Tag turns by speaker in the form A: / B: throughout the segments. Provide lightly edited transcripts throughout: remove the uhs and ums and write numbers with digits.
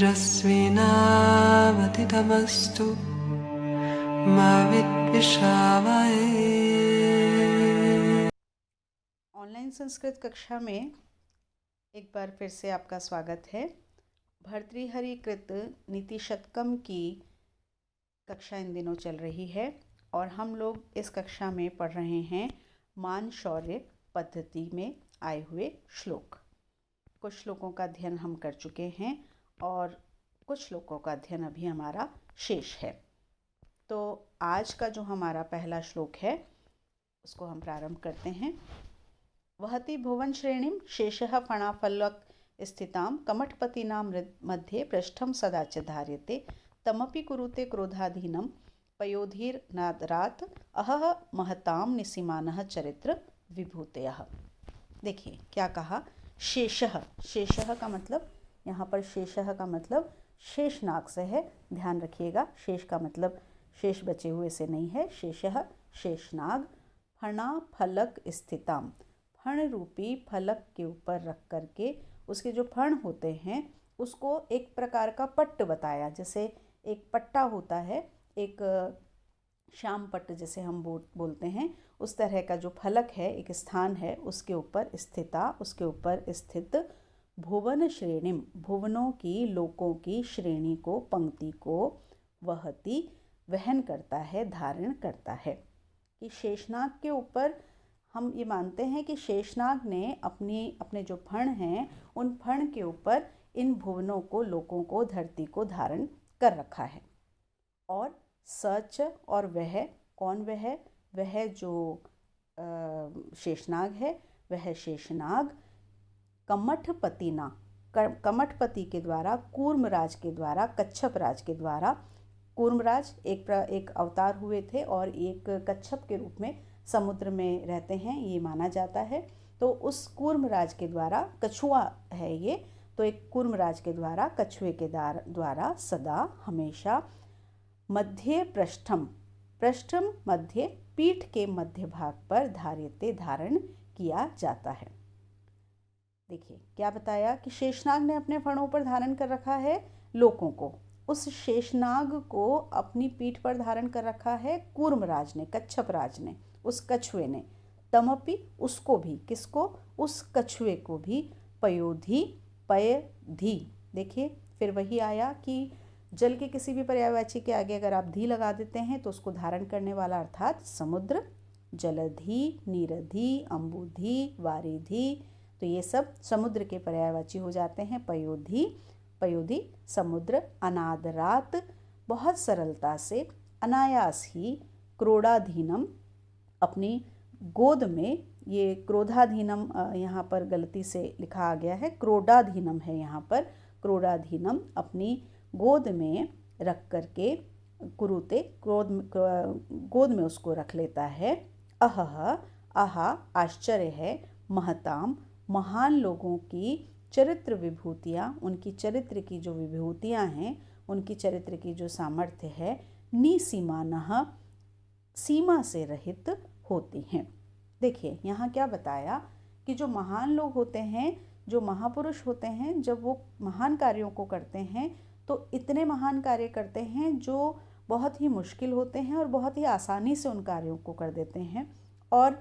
A: तेजस्विनावतितमस्तु मा विद्विषावहै।
B: ऑनलाइन संस्कृत कक्षा में एक बार फिर से आपका स्वागत है। भर्तृहरि कृत नीति शतकम की कक्षा इन दिनों चल रही है और हम लोग इस कक्षा में पढ़ रहे हैं मान शौर्य पद्धति में आए हुए श्लोक। कुछ श्लोकों का अध्ययन हम कर चुके हैं और कुछ श्लोकों का अध्ययन अभी हमारा शेष है। तो आज का जो हमारा पहला श्लोक है उसको हम प्रारंभ करते हैं। वहति भुवन श्रेणीं शेषः फणाफलक स्थितां कमठपतिनां मध्ये पृष्ठं सदा च धार्यते तमपि कुरुते क्रोधाधीनं पयोधिर्नादरात् अहह महतां निसीमानः चरित्र विभूतयः। देखिए क्या कहा, शेषः। शेषः का मतलब यहाँ पर शेषः का मतलब शेषनाग से है, ध्यान रखिएगा। शेष का मतलब शेष बचे हुए से नहीं है। शेषः शेषनाग फणा फलक स्थितां, फण रूपी फलक के ऊपर रख करके उसके जो फण होते हैं उसको एक प्रकार का पट्ट बताया। जैसे एक पट्टा होता है, एक श्याम पट्ट जैसे हम बोलते हैं, उस तरह का जो फलक है, एक स्थान है, उसके ऊपर स्थिता, उसके ऊपर स्थित भुवन श्रेणी, भुवनों की, लोकों की श्रेणी को, पंक्ति को वहति वहन करता है, धारण करता है। कि शेषनाग के ऊपर हम ये मानते हैं कि शेषनाग ने अपने जो फण हैं उन फण के ऊपर इन भुवनों को, लोकों को, धरती को धारण कर रखा है। और सच, और वह कौन, वह जो शेषनाग है वह शेषनाग कमठपतिना, कमठपति के द्वारा, कूर्मराज के द्वारा, कच्छप राज के द्वारा, कूर्मराज एक अवतार हुए थे और एक कच्छप के रूप में समुद्र में रहते हैं ये माना जाता है। तो उस कूर्मराज के द्वारा, कछुआ है ये, तो एक कूर्मराज के द्वारा, कछुए के द्वारा सदा हमेशा मध्य पृष्ठम मध्य, पीठ के मध्य भाग पर धार्यते, धारण किया जाता है। देखिए क्या बताया कि शेषनाग ने अपने फणों पर धारण कर रखा है लोकों को। उस शेषनाग को अपनी पीठ पर धारण कर रखा है कूर्मराज ने, कच्छप राज ने, उस कछुए ने। तमपि उसको भी, किसको, उस कछुए को भी, पयोधि, पयधि। देखिए फिर वही आया कि जल के किसी भी पर्यायवाची के आगे अगर आप धी लगा देते हैं तो उसको धारण करने वाला, अर्थात समुद्र, जलधि, नीरधि, अम्बुधि, वारिधि, तो ये सब समुद्र के पर्यायवाची हो जाते हैं। पयोधि, पयोधि समुद्र, अनादरात बहुत सरलता से, अनायास ही, क्रोधाधीनम अपनी गोद में, ये क्रोधाधीनम यहाँ पर गलती से लिखा आ गया है, क्रोधाधीनम है यहाँ पर, क्रोधाधीनम अपनी गोद में रख करके, कुरुते गोद में उसको रख लेता है। अहह, आहा आश्चर्य है, महताम महान लोगों की चरित्र विभूतियाँ, उनकी चरित्र की जो विभूतियाँ हैं, उनकी चरित्र की जो सामर्थ्य है, निसीमानः सीमा से रहित होती हैं। देखिए यहाँ क्या बताया कि जो महान लोग होते हैं, जो महापुरुष होते हैं, जब वो महान कार्यों को करते हैं तो इतने महान कार्य करते हैं जो बहुत ही मुश्किल होते हैं और बहुत ही आसानी से उन कार्यों को कर देते हैं और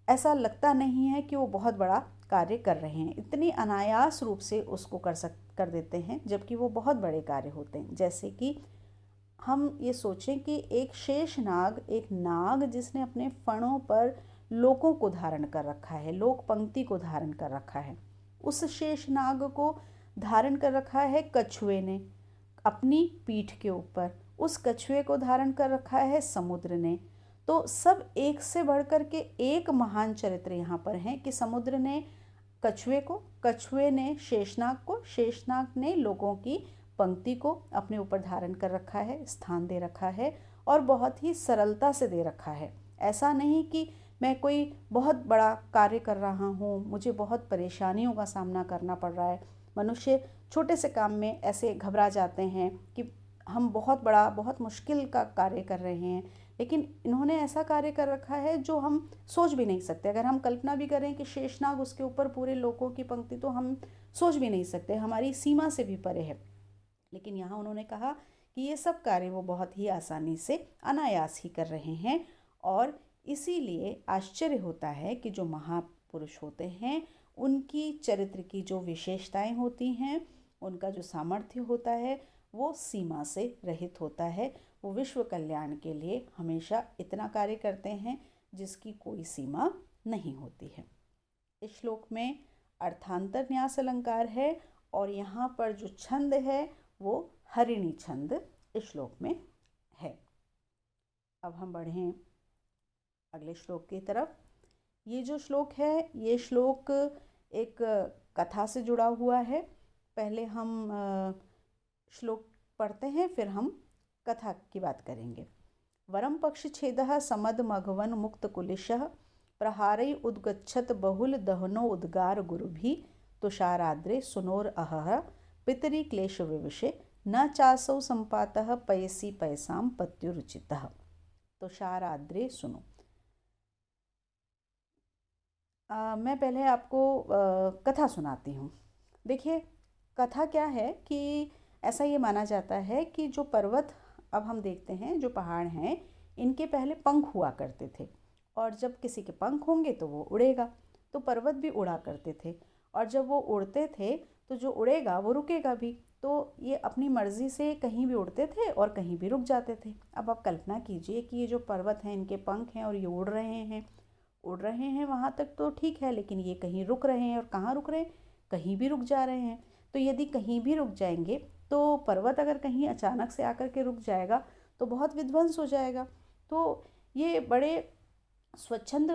B: ऐसा लगता नहीं है कि वो बहुत बड़ा कार्य कर रहे हैं। इतनी अनायास रूप से उसको कर देते हैं जबकि वो बहुत बड़े कार्य होते हैं। जैसे कि हम ये सोचें कि एक शेषनाग, एक नाग जिसने अपने फणों पर लोकों को धारण कर रखा है, लोक पंक्ति को धारण कर रखा है, उस शेषनाग को धारण कर रखा है कछुए ने अपनी पीठ के ऊपर, उस कछुए को धारण कर रखा है समुद्र ने। तो सब एक से बढ़कर के एक महान चरित्र यहाँ पर हैं कि समुद्र ने कछुए को, कछुए ने शेषनाग को, शेषनाग ने लोगों की पंक्ति को अपने ऊपर धारण कर रखा है, स्थान दे रखा है और बहुत ही सरलता से दे रखा है। ऐसा नहीं कि मैं कोई बहुत बड़ा कार्य कर रहा हूँ, मुझे बहुत परेशानियों का सामना करना पड़ रहा है। मनुष्य छोटे से काम में ऐसे घबरा जाते हैं कि हम बहुत बड़ा, बहुत मुश्किल का कार्य कर रहे हैं, लेकिन इन्होंने ऐसा कार्य कर रखा है जो हम सोच भी नहीं सकते। अगर हम कल्पना भी करें कि शेषनाग उसके ऊपर पूरे लोकों की पंक्ति, तो हम सोच भी नहीं सकते, हमारी सीमा से भी परे है। लेकिन यहाँ उन्होंने कहा कि ये सब कार्य वो बहुत ही आसानी से अनायास ही कर रहे हैं, और इसीलिए आश्चर्य होता है कि जो महापुरुष होते हैं उनकी चरित्र की जो विशेषताएं होती हैं, उनका जो सामर्थ्य होता है वो सीमा से रहित होता है। वो विश्व कल्याण के लिए हमेशा इतना कार्य करते हैं जिसकी कोई सीमा नहीं होती है। इस श्लोक में अर्थांतर न्यास अलंकार है, और यहाँ पर जो छंद है वो हरिणी छंद इस श्लोक में है। अब हम बढ़ें अगले श्लोक की तरफ। ये जो श्लोक है, ये श्लोक एक कथा से जुड़ा हुआ है। पहले हम श्लोक पढ़ते हैं, फिर हम कथा की बात करेंगे। वरम पक्ष छेदः समद मघवन मुक्त कुलिशः प्रहारै उद्गच्छत बहुल दहनो उद्गार गुरुभिः तुषाराद्रे सुनोर अहः पितरी क्लेश विविशे न चासौ संपातः पयसी पयसाम पत्युरुचितः। तुषाराद्रे सुनो। मैं पहले आपको कथा सुनाती हूँ। देखिए, कथा क्या है कि ऐसा ये माना जाता है कि जो पर्वत अब हम देखते हैं, जो पहाड़ हैं, इनके पहले पंख हुआ करते थे, और जब किसी के पंख होंगे तो वो उड़ेगा। तो पर्वत भी उड़ा करते थे, और जब वो उड़ते थे तो जो उड़ेगा वो रुकेगा भी। तो ये अपनी मर्ज़ी से कहीं भी उड़ते थे और कहीं भी रुक जाते थे। अब आप कल्पना कीजिए कि ये जो पर्वत हैं, इनके पंख हैं और ये उड़ रहे हैं वहाँ तक तो ठीक है, लेकिन ये कहीं रुक रहे हैं, और कहाँ रुक रहे हैं, कहीं भी रुक जा रहे हैं। तो यदि कहीं भी रुक जाएंगे तो पर्वत अगर कहीं अचानक से आकर के रुक जाएगा तो बहुत विध्वंस हो जाएगा। तो ये बड़े स्वच्छंद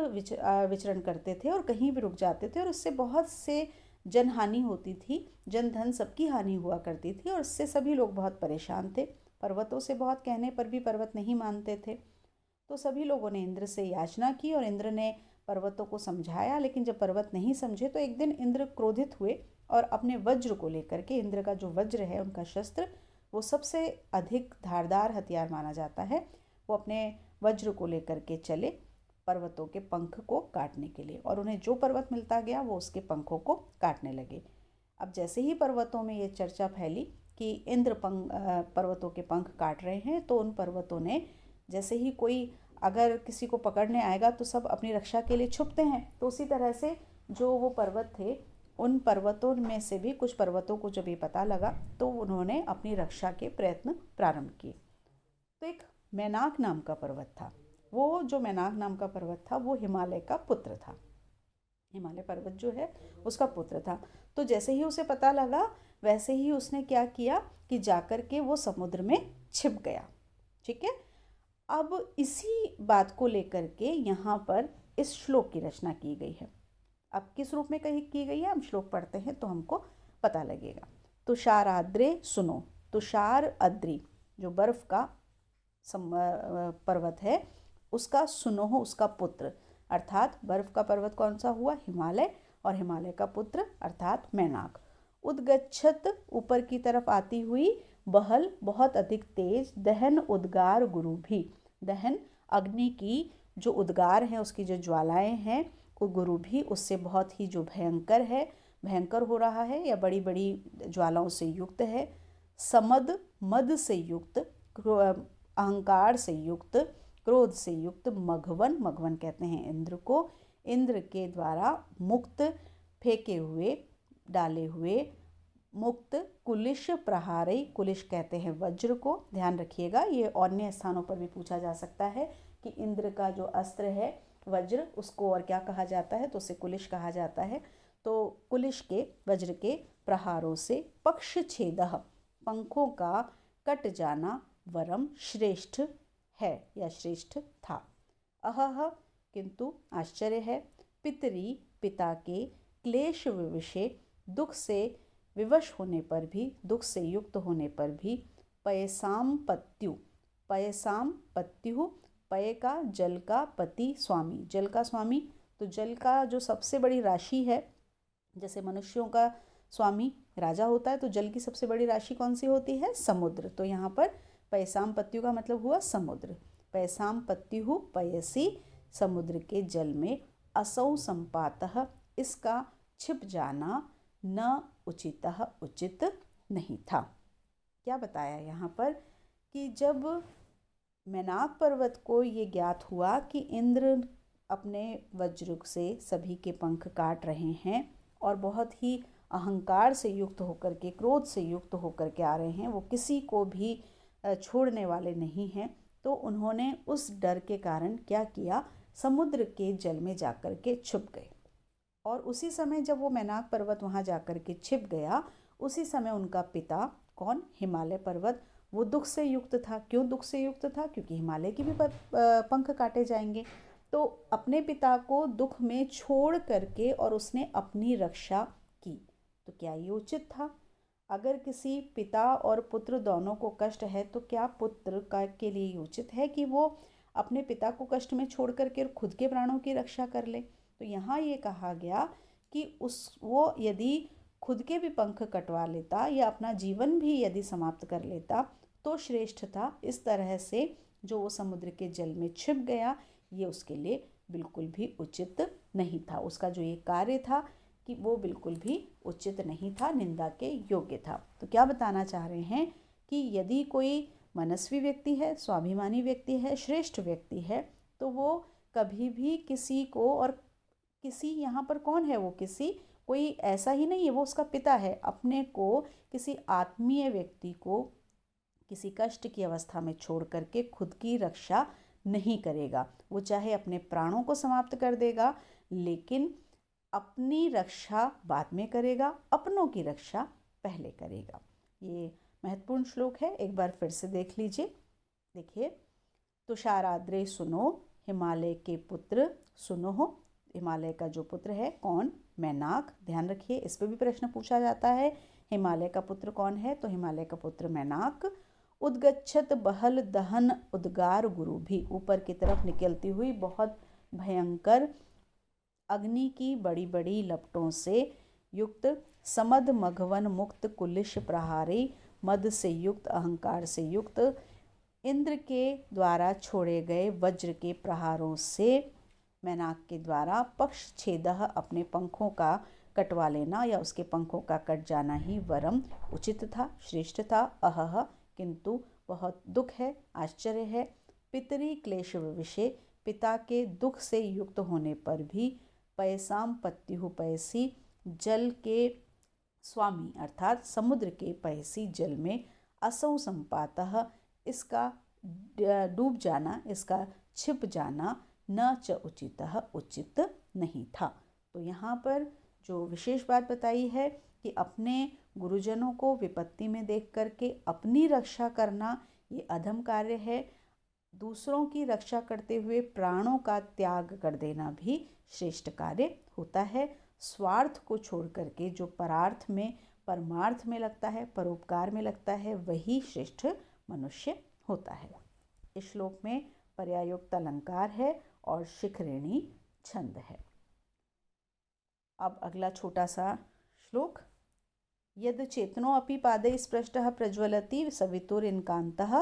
B: विचरण करते थे और कहीं भी रुक जाते थे, और उससे बहुत से जन हानि होती थी, जन धन सबकी हानि हुआ करती थी, और उससे सभी लोग बहुत परेशान थे। पर्वतों से बहुत कहने पर भी पर्वत नहीं मानते थे। तो सभी लोगों ने इंद्र से याचना की, और इंद्र ने पर्वतों को समझाया, लेकिन जब पर्वत नहीं समझे तो एक दिन इंद्र क्रोधित हुए और अपने वज्र को लेकर के, इंद्र का जो वज्र है, उनका शस्त्र, वो सबसे अधिक धारदार हथियार माना जाता है, वो अपने वज्र को लेकर के चले पर्वतों के पंख को काटने के लिए, और उन्हें जो पर्वत मिलता गया वो उसके पंखों को काटने लगे। अब जैसे ही पर्वतों में ये चर्चा फैली कि इंद्र पर्वतों के पंख काट रहे हैं, तो उन पर्वतों ने, जैसे ही कोई अगर किसी को पकड़ने आएगा तो सब अपनी रक्षा के लिए छुपते हैं, तो उसी तरह से जो वो पर्वत थे, उन पर्वतों में से भी कुछ पर्वतों को जब ये पता लगा तो उन्होंने अपनी रक्षा के प्रयत्न प्रारंभ किए। तो एक मैनाक नाम का पर्वत था। वो जो मैनाक नाम का पर्वत था वो हिमालय का पुत्र था। हिमालय पर्वत जो है उसका पुत्र था। तो जैसे ही उसे पता लगा, वैसे ही उसने क्या किया कि जाकर के वो समुद्र में छिप गया। ठीक है। अब इसी बात को लेकर के यहाँ पर इस श्लोक की रचना की गई है। अब किस रूप में कही की गई है, हम श्लोक पढ़ते हैं तो हमको पता लगेगा। तुषाराद्रे सुनो। तुषार अद्रि जो बर्फ का पर्वत है, उसका सुनोह उसका पुत्र, अर्थात बर्फ का पर्वत कौन सा हुआ, हिमालय, और हिमालय का पुत्र अर्थात मैनाक। उद्गच्छत ऊपर की तरफ आती हुई, बहल बहुत अधिक तेज, दहन उद्गार गुरु भी, दहन अग्नि की जो उद्गार है, उसकी जो ज्वालाएं हैं, वो गुरु भी उससे बहुत ही जो भयंकर है, भयंकर हो रहा है या बड़ी बड़ी ज्वालाओं से युक्त है। समद मद से युक्त, अहंकार से युक्त, क्रोध से युक्त, मघवन, मघवन कहते हैं इंद्र को, इंद्र के द्वारा मुक्त, फेंके हुए, डाले हुए, मुक्त, कुलिश प्रहारई, कुलिश कहते हैं वज्र को। ध्यान रखिएगा, ये अन्य स्थानों पर भी पूछा जा सकता है कि इंद्र का जो अस्त्र है वज्र, उसको और क्या कहा जाता है, तो उसे कुलिश कहा जाता है। तो कुलिश के, वज्र के प्रहारों से, पक्ष छेदः पंखों का कट जाना, वरम श्रेष्ठ है या श्रेष्ठ था, अहह किंतु आश्चर्य है, पितरी पिता के, क्लेश विविशे दुख से विवश होने पर भी, दुख से युक्त होने पर भी, पयसाम पत्यु, पयसाम पत्यु, पय का जल का, पति स्वामी, जल का स्वामी। तो जल का जो सबसे बड़ी राशि है, जैसे मनुष्यों का स्वामी राजा होता है, तो जल की सबसे बड़ी राशि कौन सी होती है, समुद्र। तो यहाँ पर पयसाम पत्यु का मतलब हुआ समुद्र। पयसाम पत्यु पयसी, समुद्र के जल में, असौ संपातः इसका छिप जाना, न उचितः उचित नहीं था। क्या बताया यहाँ पर कि जब मैनाक पर्वत को ये ज्ञात हुआ कि इंद्र अपने वज्र से सभी के पंख काट रहे हैं और बहुत ही अहंकार से युक्त होकर के, क्रोध से युक्त होकर के आ रहे हैं, वो किसी को भी छोड़ने वाले नहीं हैं, तो उन्होंने उस डर के कारण क्या किया, समुद्र के जल में जाकर के छुप गए। और उसी समय जब वो मैनाक पर्वत वहाँ जाकर के छिप गया, उसी समय उनका पिता कौन, हिमालय पर्वत, वो दुख से युक्त था। क्यों दुख से युक्त था? क्योंकि हिमालय की भी पंख काटे जाएंगे। तो अपने पिता को दुख में छोड़ करके और उसने अपनी रक्षा की। तो क्या ये उचित था? अगर किसी पिता और पुत्र दोनों को कष्ट है तो क्या पुत्र का के लिए उचित है कि वो अपने पिता को कष्ट में छोड़ करके खुद के प्राणों की रक्षा कर ले? तो यहाँ ये कहा गया कि वो यदि खुद के भी पंख कटवा लेता या अपना जीवन भी यदि समाप्त कर लेता तो श्रेष्ठ था। इस तरह से जो वो समुद्र के जल में छिप गया, ये उसके लिए बिल्कुल भी उचित नहीं था। उसका जो ये कार्य था कि वो बिल्कुल भी उचित नहीं था, निंदा के योग्य था। तो क्या बताना चाह रहे हैं कि यदि कोई मनस्वी व्यक्ति है, स्वाभिमानी व्यक्ति है, श्रेष्ठ व्यक्ति है, तो वो कभी भी किसी को, और किसी यहाँ पर कौन है, वो किसी कोई ऐसा ही नहीं है, वो उसका पिता है, अपने को किसी आत्मीय व्यक्ति को किसी कष्ट की अवस्था में छोड़ करके खुद की रक्षा नहीं करेगा। वो चाहे अपने प्राणों को समाप्त कर देगा, लेकिन अपनी रक्षा बाद में करेगा, अपनों की रक्षा पहले करेगा। ये महत्वपूर्ण श्लोक है, एक बार फिर से देख लीजिए। देखिए, तुषाराद्रे सुनो, हिमालय के पुत्र सुनो हो। हिमालय का जो पुत्र है कौन, मैनाक। ध्यान रखिए, इस पर भी प्रश्न पूछा जाता है, हिमालय का पुत्र कौन है? तो हिमालय का पुत्र मैनाक। उद्गच्छत बहल दहन उद्गार गुरु भी, ऊपर की तरफ निकलती हुई बहुत भयंकर अग्नि की बड़ी बड़ी लपटों से युक्त, समद मघवन मुक्त कुलिश प्रहारी, मद से युक्त, अहंकार से युक्त, इंद्र के द्वारा छोड़े गए वज्र के प्रहारों से मैनाक के द्वारा पक्ष छेदह, अपने पंखों का कटवा लेना या उसके पंखों का कट जाना ही वरम उचित था, श्रेष्ठ था। अहह, किंतु बहुत दुख है, आश्चर्य है। पितरी क्लेश विषय, पिता के दुख से युक्त होने पर भी, पयसाम पत्युः पयसी, जल के स्वामी अर्थात समुद्र के पयसी जल में, असौ संपातः, इसका डूब जाना, इसका छिप जाना, न च उचितः, उचित नहीं था। तो यहाँ पर जो विशेष बात बताई है कि अपने गुरुजनों को विपत्ति में देख करके अपनी रक्षा करना ये अधम कार्य है। दूसरों की रक्षा करते हुए प्राणों का त्याग कर देना भी श्रेष्ठ कार्य होता है। स्वार्थ को छोड़ करके जो परार्थ में, परमार्थ में लगता है, परोपकार में लगता है, वही श्रेष्ठ मनुष्य होता है। इस श्लोक में पर्यायोक्त अलंकार है और शिखरिणी छंद है। अब अगला छोटा सा श्लोक, यद चेतनो अपि पादैः स्पृष्टः प्रज्वलति सवितुरिन्कान्तः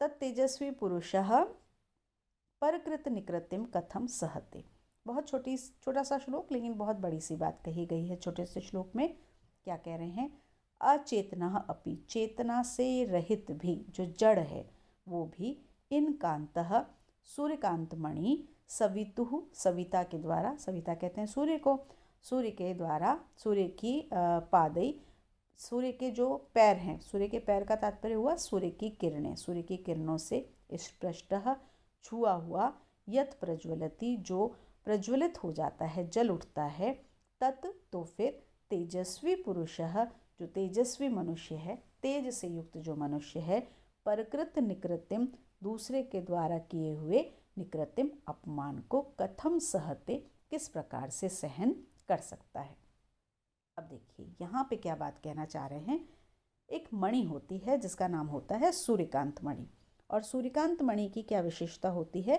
B: तत्तेजस्वी पुरुषः परकृत निकृतिम कथम सहते। बहुत छोटा सा श्लोक, लेकिन बहुत बड़ी सी बात कही गई है छोटे से श्लोक में। क्या कह रहे हैं? अचेतना अपि, चेतना से रहित भी, जो जड़ है वो भी, इनकांतः, सूर्यकांत मणि, सवितुः, सविता के द्वारा, सविता कहते हैं सूर्य को, सूर्य के द्वारा, सूर्य की पादई, सूर्य के जो पैर हैं, सूर्य के पैर का तात्पर्य हुआ सूर्य की किरणें, सूर्य की किरणों से स्पृष्टः, छुआ हुआ, यत प्रज्वलति, जो प्रज्वलित हो जाता है, जल उठता है, तत्, तो फिर, तेजस्वी पुरुषः, जो तेजस्वी मनुष्य है, तेज से युक्त जो मनुष्य है, परकृत निकृतिम, दूसरे के द्वारा किए हुए निकृतिम, अपमान को, कथम सहते, किस प्रकार से सहन कर सकता है। अब देखिए यहाँ पे क्या बात कहना चाह रहे हैं। एक मणि होती है जिसका नाम होता है सूर्यकांत मणि, और सूर्यकांत मणि की क्या विशेषता होती है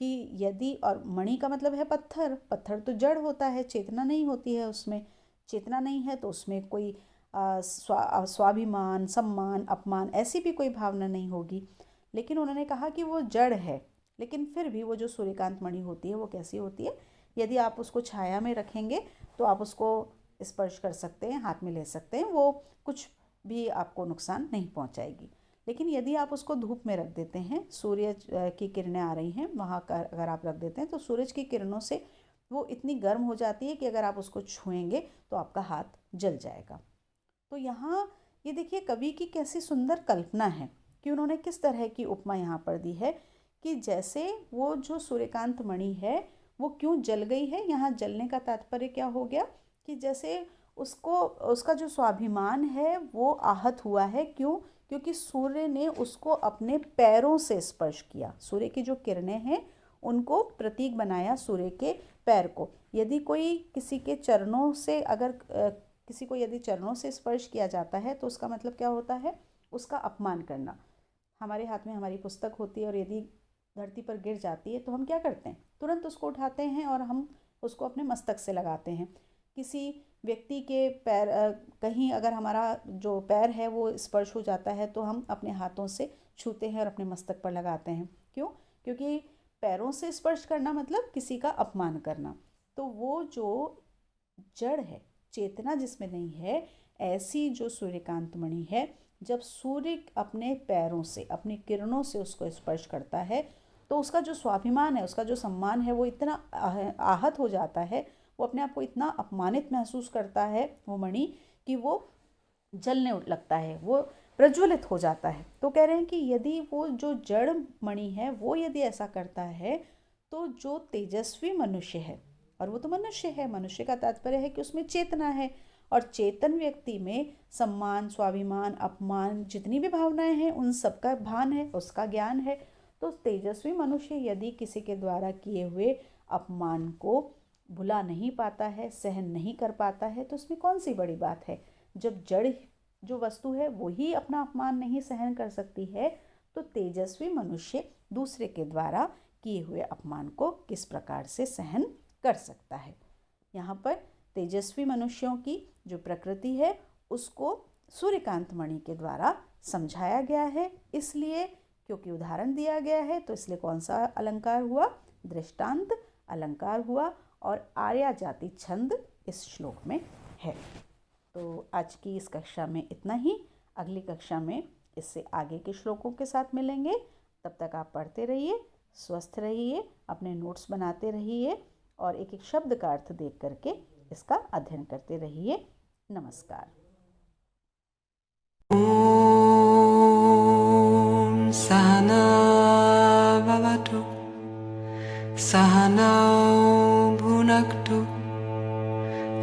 B: कि यदि, और मणि का मतलब है पत्थर, पत्थर तो जड़ होता है, चेतना नहीं होती है उसमें, चेतना नहीं है तो उसमें कोई स्वाभिमान, सम्मान, अपमान ऐसी भी कोई भावना नहीं होगी। लेकिन उन्होंने कहा कि वो जड़ है, लेकिन फिर भी वो जो सूर्यकांत मणि होती है वो कैसी होती है, यदि आप उसको छाया में रखेंगे तो आप उसको स्पर्श कर सकते हैं, हाथ में ले सकते हैं, वो कुछ भी आपको नुकसान नहीं पहुंचाएगी। लेकिन यदि आप उसको धूप में रख देते हैं, सूर्य की किरणें आ रही हैं वहाँ का अगर आप रख देते हैं तो सूरज की किरणों से वो इतनी गर्म हो जाती है कि अगर आप उसको छुएंगे तो आपका हाथ जल जाएगा। तो यहाँ ये देखिए कवि की कैसी सुंदर कल्पना है कि उन्होंने किस तरह की उपमा यहाँ पर दी है कि जैसे वो जो सूर्यकांत मणि है वो क्यों जल गई है। यहाँ जलने का तात्पर्य क्या हो गया कि जैसे उसको उसका जो स्वाभिमान है वो आहत हुआ है। क्यों? क्योंकि सूर्य ने उसको अपने पैरों से स्पर्श किया। सूर्य की जो किरणें हैं उनको प्रतीक बनाया सूर्य के पैर को। यदि कोई किसी के चरणों से अगर किसी को यदि चरणों से स्पर्श किया जाता है तो उसका मतलब क्या होता है? उसका अपमान करना। हमारे हाथ में हमारी पुस्तक होती है और यदि धरती पर गिर जाती है तो हम क्या करते हैं? तुरंत उसको उठाते हैं और हम उसको अपने मस्तक से लगाते हैं। किसी व्यक्ति के पैर कहीं अगर हमारा जो पैर है वो स्पर्श हो जाता है तो हम अपने हाथों से छूते हैं और अपने मस्तक पर लगाते हैं। क्यों? क्योंकि पैरों से स्पर्श करना मतलब किसी का अपमान करना। तो वो जो जड़ है, चेतना जिसमें नहीं है, ऐसी जो सूर्यकांत मणि है, जब सूर्य अपने पैरों से अपनी किरणों से उसको स्पर्श करता है तो उसका जो स्वाभिमान है, उसका जो सम्मान है वो इतना आहत हो जाता है, वो अपने आप को इतना अपमानित महसूस करता है वो मणि कि वो जलने लगता है, वो प्रज्वलित हो जाता है। तो कह रहे हैं कि यदि वो जो जड़ मणि है वो यदि ऐसा करता है तो जो तेजस्वी मनुष्य है, और वो तो मनुष्य है, मनुष्य का तात्पर्य है कि उसमें चेतना है, और चेतन व्यक्ति में सम्मान, स्वाभिमान, अपमान जितनी भी भावनाएं हैं उन सबका भान है, उसका ज्ञान है। तो तेजस्वी मनुष्य यदि किसी के द्वारा किए हुए अपमान को भुला नहीं पाता है, सहन नहीं कर पाता है, तो उसमें कौन सी बड़ी बात है। जब जड़ जो वस्तु है वो ही अपना अपमान नहीं सहन कर सकती है तो तेजस्वी मनुष्य दूसरे के द्वारा किए हुए अपमान को किस प्रकार से सहन कर सकता है। यहाँ पर तेजस्वी मनुष्यों की जो प्रकृति है उसको सूर्यकांत मणि के द्वारा समझाया गया है। इसलिए क्योंकि उदाहरण दिया गया है तो इसलिए कौन सा अलंकार हुआ? दृष्टांत अलंकार हुआ, और आर्या जाति छंद इस श्लोक में है। तो आज की इस कक्षा में इतना ही। अगली कक्षा में इससे आगे के श्लोकों के साथ मिलेंगे। तब तक आप पढ़ते रहिए, स्वस्थ रहिए, अपने नोट्स बनाते रहिए और एक एक शब्द का अर्थ देख करके इसका अध्ययन करते रहिए। नमस्कार।
A: ॐ सहना भवतु सहनौ भुनक्तु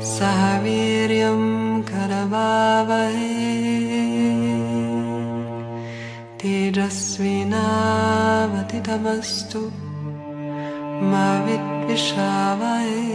A: सह वीर्यं करवावहै तेजस्विनावधीतमस्तु मा विद्विषावहै।